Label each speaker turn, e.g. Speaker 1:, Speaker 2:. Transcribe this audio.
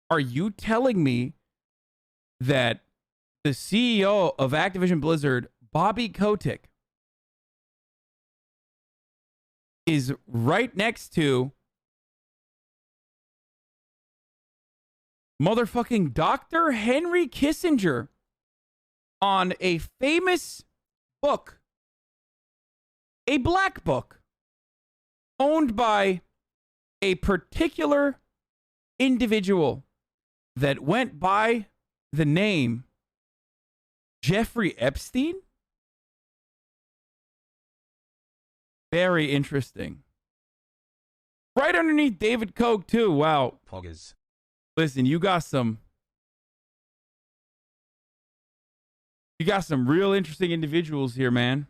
Speaker 1: Are you telling me that the CEO of Activision Blizzard, Bobby Kotick, is right next to motherfucking Dr. Henry Kissinger on a famous book, a black book, owned by a particular individual that went by the name Jeffrey Epstein? Very interesting. Right underneath David Koch, too. Wow.
Speaker 2: Poggers.
Speaker 1: Listen, you got some real interesting individuals here, man.